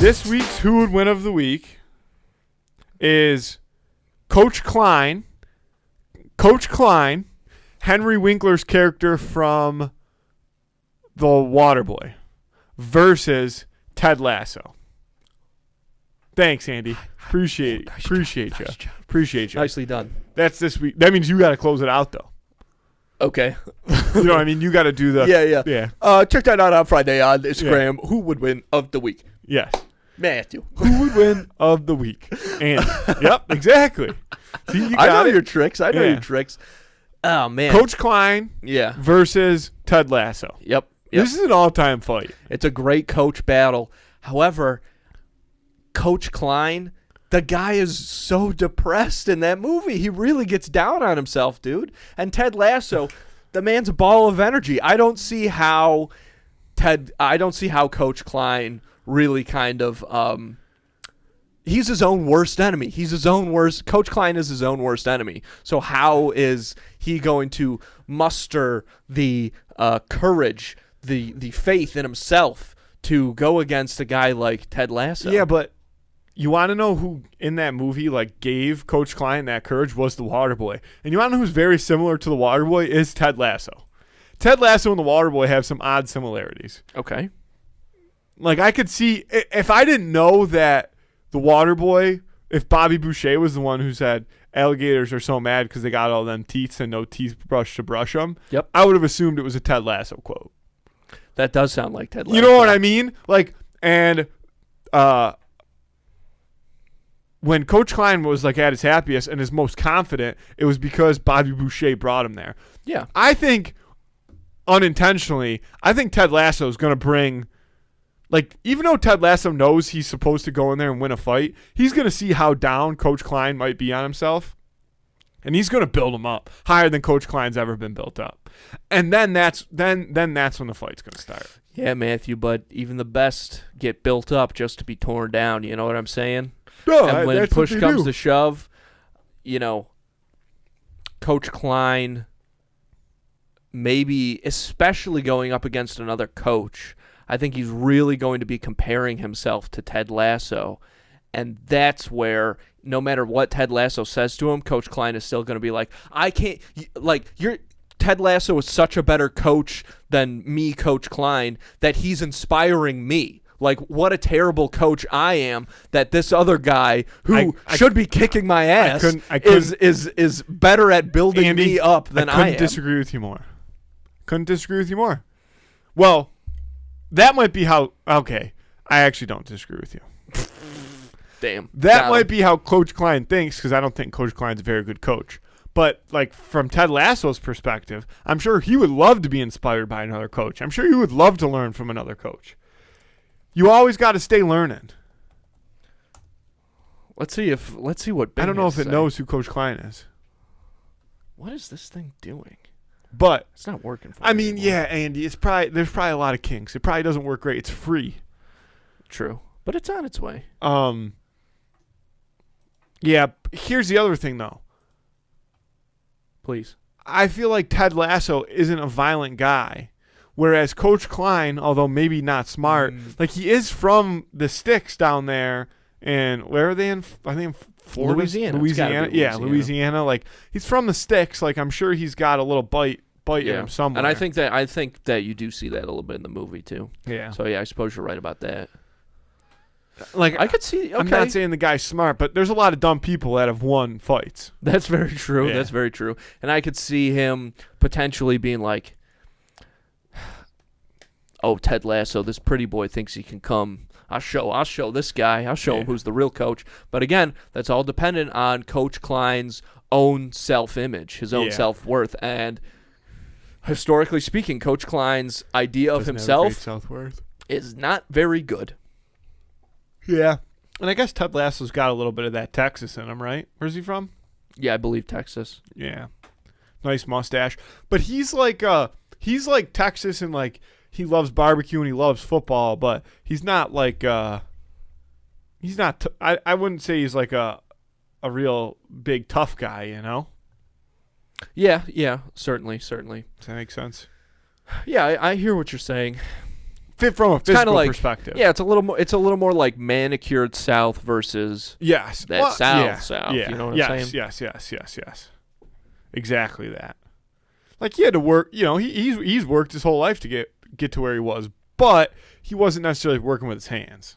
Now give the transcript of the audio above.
This week's Who Would Win of the Week is Coach Klein. Coach Klein, Henry Winkler's character from The Waterboy, versus Ted Lasso. Thanks, Andy. Appreciate you. Nicely done. That's this week. That means you got to close it out, though. Okay. You know what I mean? You got to do the... Yeah. Check that out on Friday on Instagram. Yeah. Who would win of the week? Yes. Matthew. Who would win of the week? Andy. Yep, exactly. See, I know your tricks. Oh, man. Coach Klein versus Ted Lasso. Yep. This is an all-time fight. It's a great coach battle. However, Coach Klein, the guy is so depressed in that movie. He really gets down on himself, dude. And Ted Lasso, the man's a ball of energy. I don't see how Coach Klein really kind of he's his own worst enemy. Coach Klein is his own worst enemy. So how is he going to muster the courage, the faith in himself to go against a guy like Ted Lasso? Yeah, but you want to know who in that movie gave Coach Klein that courage was the Waterboy. And you want to know who's very similar to the Waterboy is Ted Lasso. Ted Lasso and the Waterboy have some odd similarities. Okay. I could see, if I didn't know that the Waterboy, if Bobby Boucher was the one who said alligators are so mad because they got all them teeth and no teeth brush to brush them, I would have assumed it was a Ted Lasso quote. That does sound like Ted Lasso. You know what I mean? When Coach Klein was at his happiest and his most confident, it was because Bobby Boucher brought him there. Yeah. I think unintentionally, Ted Lasso is going to bring, even though Ted Lasso knows he's supposed to go in there and win a fight, he's going to see how down Coach Klein might be on himself, and he's going to build him up higher than Coach Klein's ever been built up. And then that's when the fight's going to start. Yeah, Matthew, but even the best get built up just to be torn down. You know what I'm saying? No, and when push comes to shove, Coach Klein, maybe especially going up against another coach, I think he's really going to be comparing himself to Ted Lasso. And that's where, no matter what Ted Lasso says to him, Coach Klein is still going to be Ted Lasso is such a better coach than me, Coach Klein, that he's inspiring me. What a terrible coach I am that this other guy who should be kicking my ass is better at building Andy, me up than I am. Couldn't disagree with you more. Well, that might be how... Okay, I actually don't disagree with you. Damn. That might be how Coach Klein thinks, because I don't think Coach Klein's a very good coach. But, from Ted Lasso's perspective, I'm sure he would love to be inspired by another coach. I'm sure he would love to learn from another coach. You always got to stay learning. Let's see what Bing I don't know if it say. knows who Coach Klein is. What is this thing doing? But it's not working for me. I me mean, anymore. yeah, Andy, there's probably a lot of kinks. It probably doesn't work great. It's free. True. But it's on its way. Yeah, here's the other thing though. Please. I feel like Ted Lasso isn't a violent guy. Whereas Coach Klein, although maybe not smart, he is from the sticks down there. And where are they in? I think in Florida? Louisiana. Yeah, Louisiana. He's from the sticks. I'm sure he's got a little bite in him somewhere. And I think that you do see that a little bit in the movie too. Yeah. So yeah, I suppose you're right about that. I could see. Okay. I'm not saying the guy's smart, but there's a lot of dumb people that have won fights. That's very true. Yeah. That's very true. And I could see him potentially being like, "Oh, Ted Lasso, this pretty boy thinks he can come. I'll show this guy. I'll show him who's the real coach." But again, that's all dependent on Coach Klein's own self-image, his own self-worth, and historically speaking, Coach Klein's idea of himself is not very good. Yeah. And I guess Ted Lasso's got a little bit of that Texas in him, right? Where's he from? Yeah, I believe Texas. Yeah. Nice mustache. But he's like Texas and he loves barbecue and he loves football, but he's not I wouldn't say he's a real big tough guy, you know? Yeah, certainly. Does that make sense? Yeah, I hear what you're saying. fit from a It's kind physical of like perspective. Yeah, it's a little more. It's a little more like manicured South versus Yes. that South. Yeah. You know what I'm saying? Yes. Exactly that. Like he had to work. You know, he's worked his whole life to get to where he was, but he wasn't necessarily working with his hands.